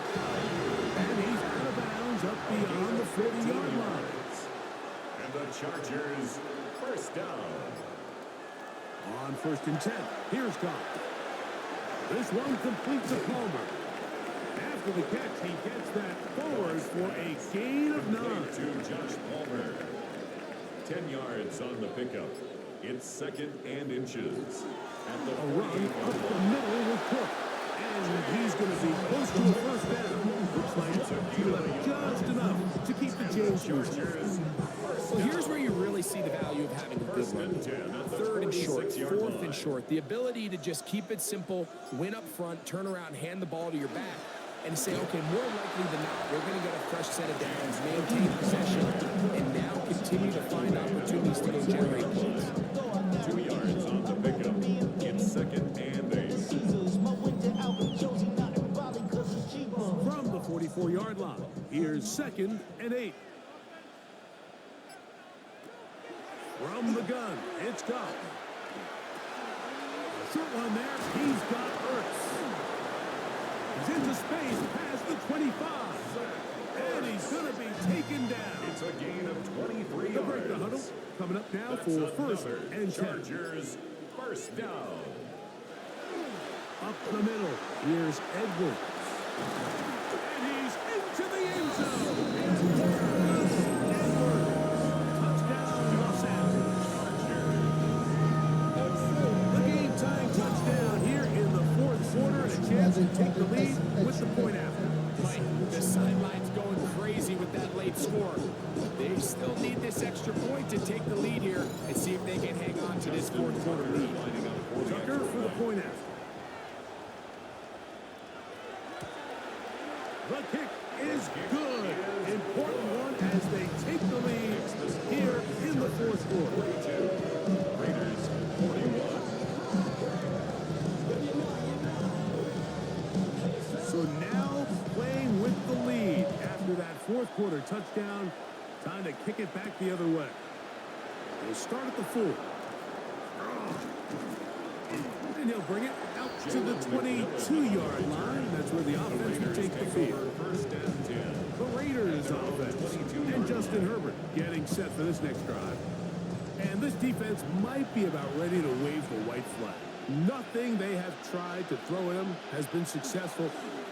And he's out of bounds up beyond the 40-yard line. And the Chargers, first down. On 1st and 10, here's Goff. This one completes a Palmer. After the catch, he gets that forward for a gain of 9. To Josh Palmer. 10 yards on the pickup. It's 2nd and inches. At the A run up the middle with Cook. And he's going to be close to a first down. Looks like he left just enough to keep the James moving. Well, here's where you really see the value of having a good run. 3rd and short, 4th and short. The ability to just keep it simple, win up front, turn around, hand the ball to your back, and say, okay, more likely than not, we're going to get a fresh set of downs, maintain possession, and now continue to find opportunities to go generate points. 2 yards on the pickup. It's 2nd and 8. From the 44-yard line, here's 2nd and 8. From the gun, it's Goff. Short one there, he's got Ertz. He's into space past the 25. And he's going to be taken down. It's a gain of 23 They'll break the huddle. yards. Coming up now That's for 1st another and 10. Chargers, first down. Up the middle, here's Edwards. And he's into the end zone. And there's Edwards. Touchdown, Los Angeles. The game-tying touchdown here in the 4th quarter, and a chance to take the lead with the point after. Mike, the sideline's going crazy with that late score. They still need this extra point to take the lead here and see if they can hang on to this 4th quarter lead. Tucker for the point after. The kick is good. Important one as they take the lead here in the 4th quarter. Raiders, 41. So now playing with the lead after that 4th quarter touchdown. Time to kick it back the other way. They'll start at the 4. And he'll bring it out to the 22-yard line. That's where the offense will take the field. First and 10. The Raiders offense and Justin Herbert getting set for this next drive. And this defense might be about ready to wave the white flag. Nothing they have tried to throw at him has been successful.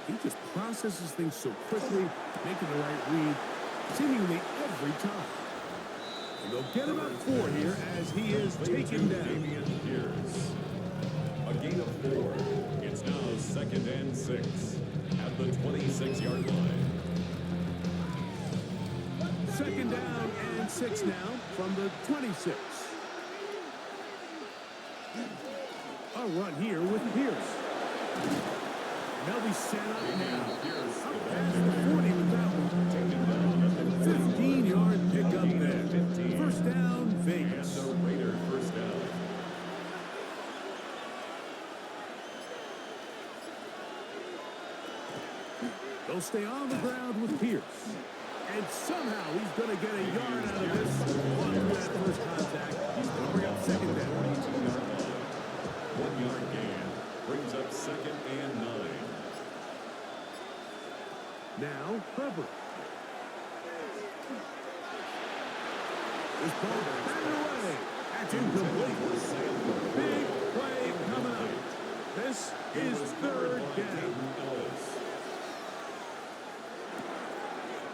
He just processes things so quickly, making the right read seemingly every time. And they'll get him at 4 here as he is taken down. A gain of 4. It's now 2nd and 6 at the 26-yard line. 2nd down and 6 now from the 26. A run here with Pierce. They'll be set up now. Up past the 40 with that one. 15-yard pickup there. First down, Vegas. And the Raider first down. They'll stay on the ground with Pierce. And somehow he's going to get a yard out of this. On that first contact, he's going to bring up 2nd down. 22-yard line. 1-yard gain brings up 2nd and 9. Now, Herbert. This ball batted away. That's incomplete. Big play coming up. This is 3rd down.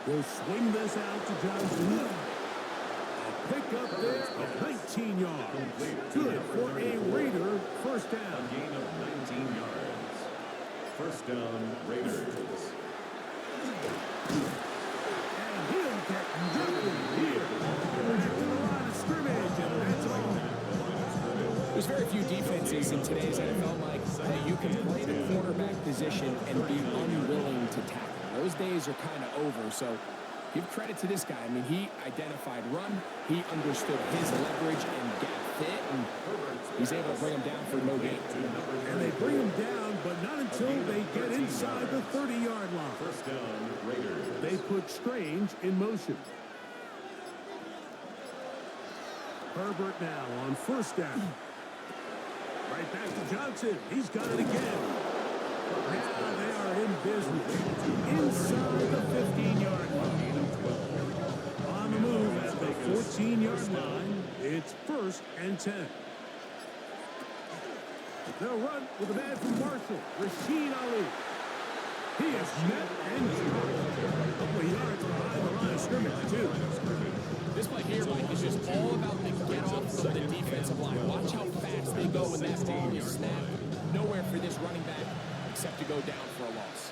We'll swing this out to Johnson. A pick up there of 19 yards. Good for a Raider first down. A gain of 19 yards. First down, Raiders. And he'll get nothing here. Back to the line of scrimmage, and that's all. There's very few defenses in today's NFL, Mike, that you can play the quarterback position and be unwilling to tackle. Those days are kind of over, so give credit to this guy. I mean, he identified run, he understood his leverage and gap fit, and he's able to bring him down for no gain. And they bring him down, but not until they get inside the 30-yard line. They put Strange in motion. Herbert now on first down. Right back to Johnson. He's got it again. Now they are in business. Inside the 15-yard line. On the move at the 14-yard line. It's 1st and 10. They'll run with a man from Marshall, Rashid Ali. He is met and charged. A couple of yards behind the line of scrimmage, too. This play here, Mike, is just all about the get-off of the defensive line. Watch how fast they go when that ball is snapped. Nowhere for this running back except to go down for a loss.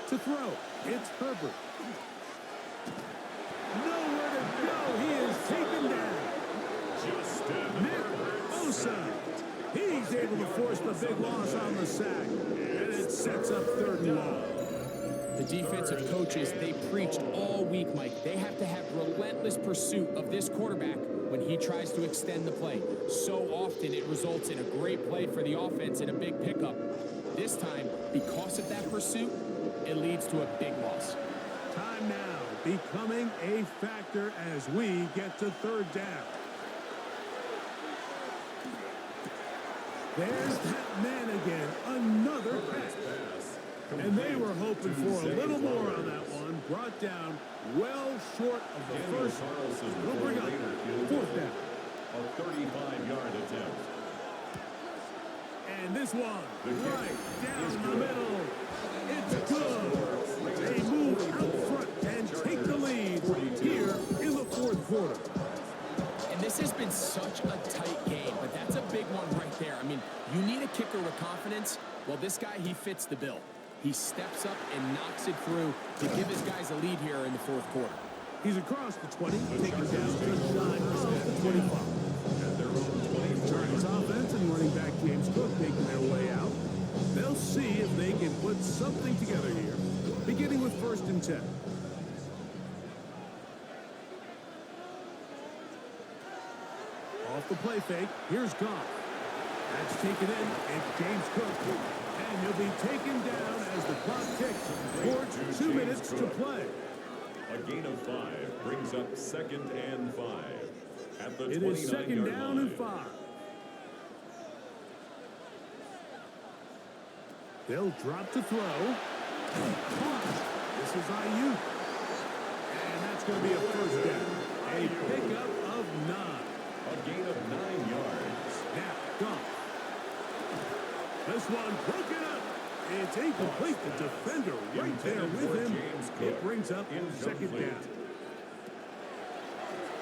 To throw, it's Herbert. Nowhere to go. He is taken down. Nick Bosa. He's able to force the big loss on the sack. And it sets up 3rd and long. The defensive coaches, they preached all week, Mike. They have to have relentless pursuit of this quarterback when he tries to extend the play. So often it results in a great play for the offense and a big pickup. This time, because of that pursuit, it leads to a big loss. Time now becoming a factor as we get to 3rd down. There's that man again, another pass. And they were hoping for a little more on that one. Brought down well short of the first. We'll bring up 4th down. A 35-yard attempt. And this one, right down the middle. It's good. They move out front and take the lead here in the 4th quarter. And this has been such a tight game, but that's a big one right there. I mean, you need a kicker with confidence. Well, this guy, he fits the bill. He steps up and knocks it through to give his guys a lead here in the 4th quarter. He's across the 20, taking down just shy of the 25. At their own 20. Giants offense and running back James Cook making their way out. They'll see if they can put something together here, beginning with 1st and 10. Off the play fake, here's Goff. That's taken in, it's James Cook. And he'll be taken down as the clock ticks towards 2 minutes to play. A gain of 5 brings up 2nd and 5. At the It is 2nd down and 5. They'll drop to throw. This is Ayuk. And that's going to be a 1st down. A pickup of 9. A gain of 9 yards. Now, Goff. This one broken up. It's incomplete. The defender right there with him. It brings up 2nd down.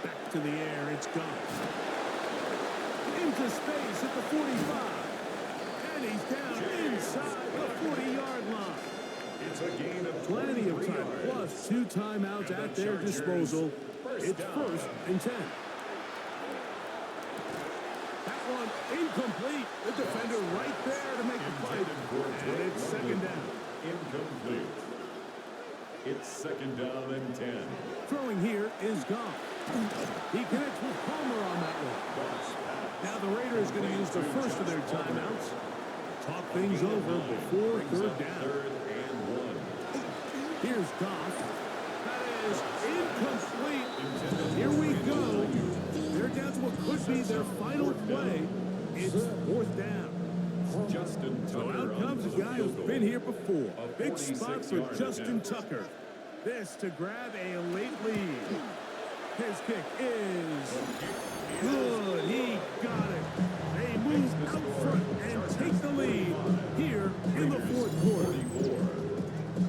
Back to the air. It's Goff. Into space at the 45. And he's down inside the 40-yard line. It's a gain of Plenty of time, plus 2 timeouts at their disposal. It's 1st and 10. That one incomplete. The defender right there to make the fight. And it's 2nd down. Incomplete. It's 2nd down and 10. Throwing here is Goff. He connects with Palmer on that one. Now the Raiders going to use the first of their timeouts. Talk things over before 3rd down. 3rd and 1. Here's Goff. That is incomplete. Here we go. They're down to what could be their final play. It's 4th down. Justin So Tucker out comes a guy who's been here before. Big spot for Justin Tucker. This to grab a late lead. His kick is good. He got it. They move out front and take the lead here in the 4th quarter.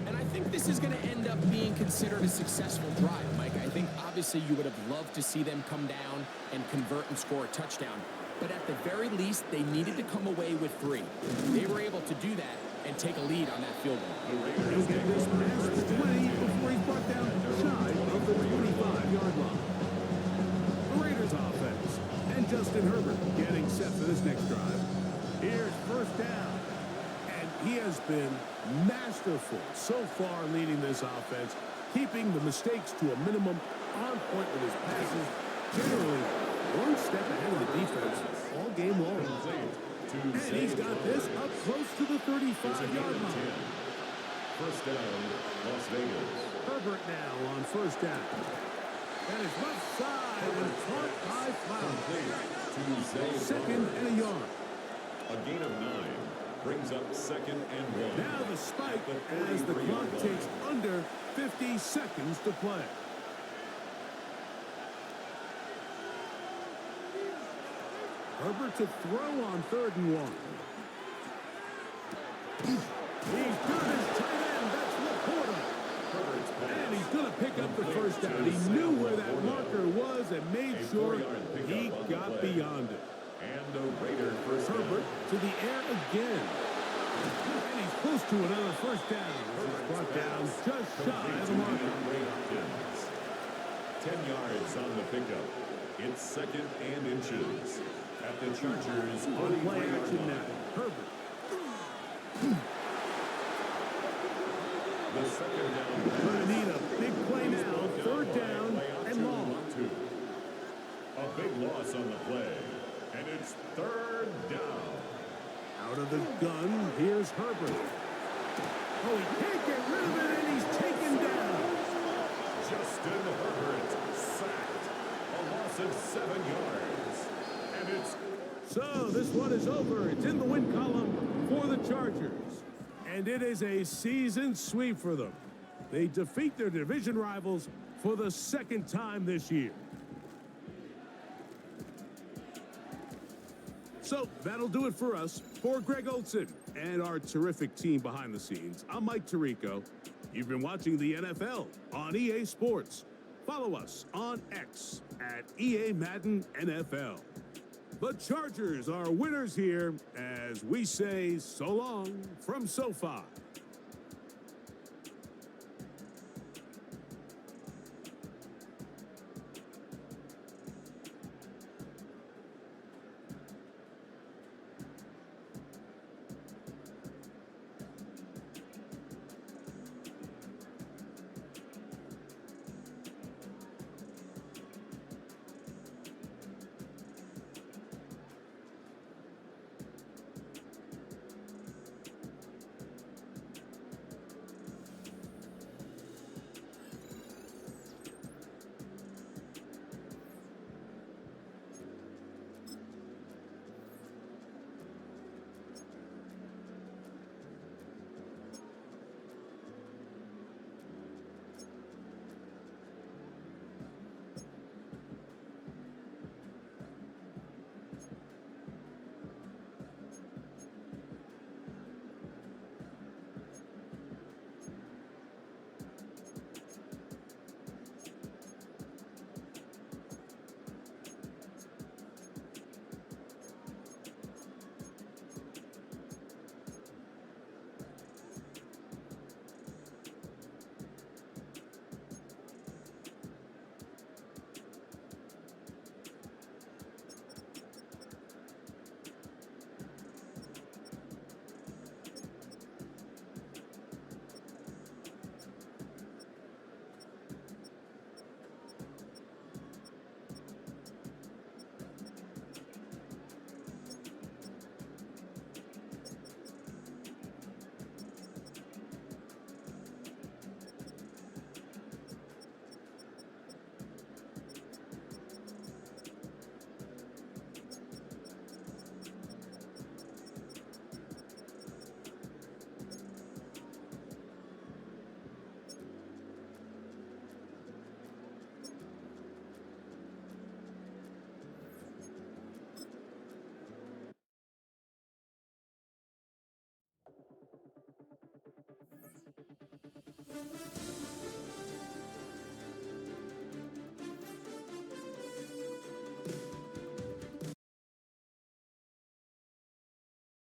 And I think this is going to end up being considered a successful drive, Mike. I think obviously you would have loved to see them come down and convert and score a touchdown. But at the very least, they needed to come away with 3. They were able to do that and take a lead on that field goal. He'll get this past the 20 before he's brought down shy of the 25-yard line. The Raiders offense and Justin Herbert getting set for this next drive. Here's 1st down. And he has been masterful so far leading this offense, keeping the mistakes to a minimum, on point with his passes, generally one step ahead of the defense all game long. And he's got this up close to the 35-yard line. First down, Las Vegas. Herbert now on first down. And it's left side and caught by Flowers. Second and a yard. A gain of 9 brings up second and 1. Now the spike as the clock takes under 50 seconds to play. Herbert to throw on 3rd and 1. He's got his tight end. That's Laporta. And he's going to pick up the first down. He knew where that marker was and made sure he got beyond it. And a Raider first down. Herbert to the air again. And he's close to another first down. He's brought down just shy of the marker. 10 yards on the pickup. It's second and inches. At the Chargers On play action now. Herbert. The second down. Going to need a big play now. 3rd down and long. A big loss on the play. And it's 3rd down. Out of the gun, here's Herbert. Oh, he can't get rid of it, and he's taken down. Justin Herbert sacked. A loss of 7 yards. And it's... So this one is over. It's in the win column for the Chargers. And it is a season sweep for them. They defeat their division rivals for the 2nd time this year. So that'll do it for us. For Greg Olson and our terrific team behind the scenes, I'm Mike Tirico. You've been watching the NFL on EA Sports. Follow us on X at EA Madden NFL. The Chargers are winners here as we say so long from SoFi.